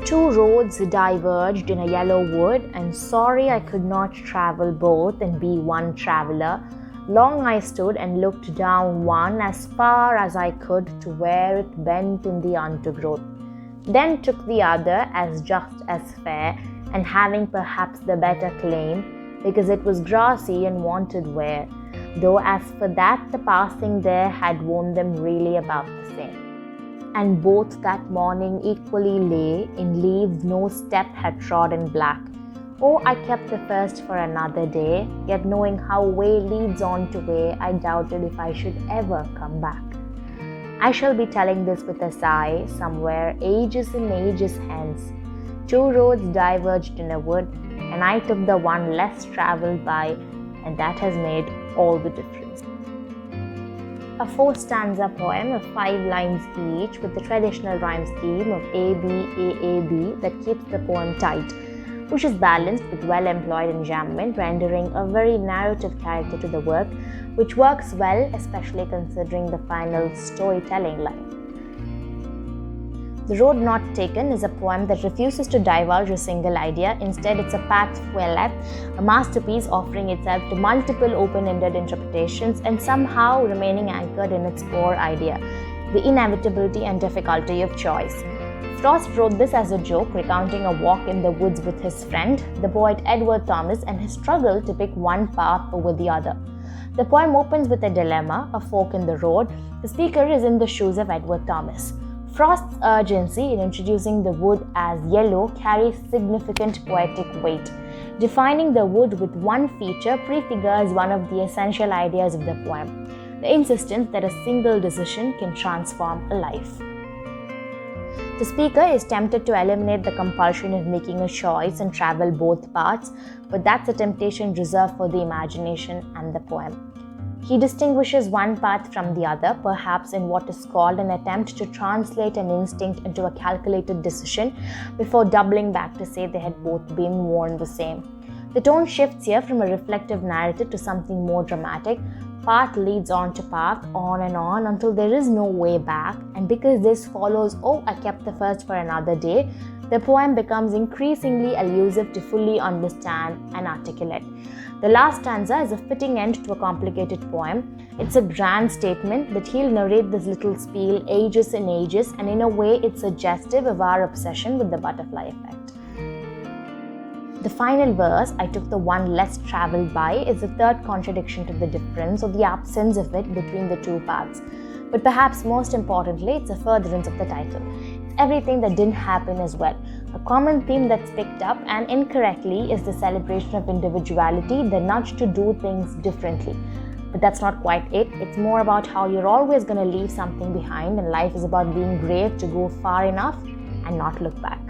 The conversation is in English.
Two roads diverged in a yellow wood, and sorry I could not travel both and be one traveler. Long I stood and looked down one as far as I could to where it bent in the undergrowth. Then took the other as just as fair, and having perhaps the better claim, because it was grassy and wanted wear, though as for that the passing there had worn them really about the same. And both that morning equally lay in leaves no step had trodden black. Oh, I kept the first for another day, yet knowing how way leads on to way, I doubted if I should ever come back. I shall be telling this with a sigh, somewhere ages and ages hence. Two roads diverged in a wood, and I took the one less travelled by, and that has made all the difference. A 4-stanza poem of 5 lines each, with the traditional rhyme scheme of A-B, A-A-B that keeps the poem tight, which is balanced with well-employed enjambment, rendering a very narrative character to the work, which works well, especially considering the final storytelling line. The Road Not Taken is a poem that refuses to divulge a single idea. Instead, it's a path fuelette, a masterpiece offering itself to multiple open-ended interpretations and somehow remaining anchored in its core idea, the inevitability and difficulty of choice. Frost wrote this as a joke, recounting a walk in the woods with his friend, the poet Edward Thomas, and his struggle to pick one path over the other. The poem opens with a dilemma, a fork in the road. The speaker is in the shoes of Edward Thomas. Frost's urgency in introducing the wood as yellow carries significant poetic weight. Defining the wood with one feature prefigures one of the essential ideas of the poem, the insistence that a single decision can transform a life. The speaker is tempted to eliminate the compulsion of making a choice and travel both paths, but that's a temptation reserved for the imagination and the poem. He distinguishes one path from the other, perhaps in what is called an attempt to translate an instinct into a calculated decision, before doubling back to say they had both been worn the same. The tone shifts here from a reflective narrative to something more dramatic. Path leads on to path, on and on, until there is no way back, and because this follows, oh, I kept the first for another day, the poem becomes increasingly elusive to fully understand and articulate. The last stanza is a fitting end to a complicated poem. It's a grand statement that he'll narrate this little spiel ages and ages, and in a way it's suggestive of our obsession with the butterfly effect. The final verse, I took the one less travelled by, is the third contradiction to the difference or the absence of it between the two paths. But perhaps most importantly, it's a furtherance of the title. It's everything that didn't happen as well. A common theme that's picked up, and incorrectly, is the celebration of individuality, the nudge to do things differently. But that's not quite it. It's more about how you're always going to leave something behind, and life is about being brave to go far enough and not look back.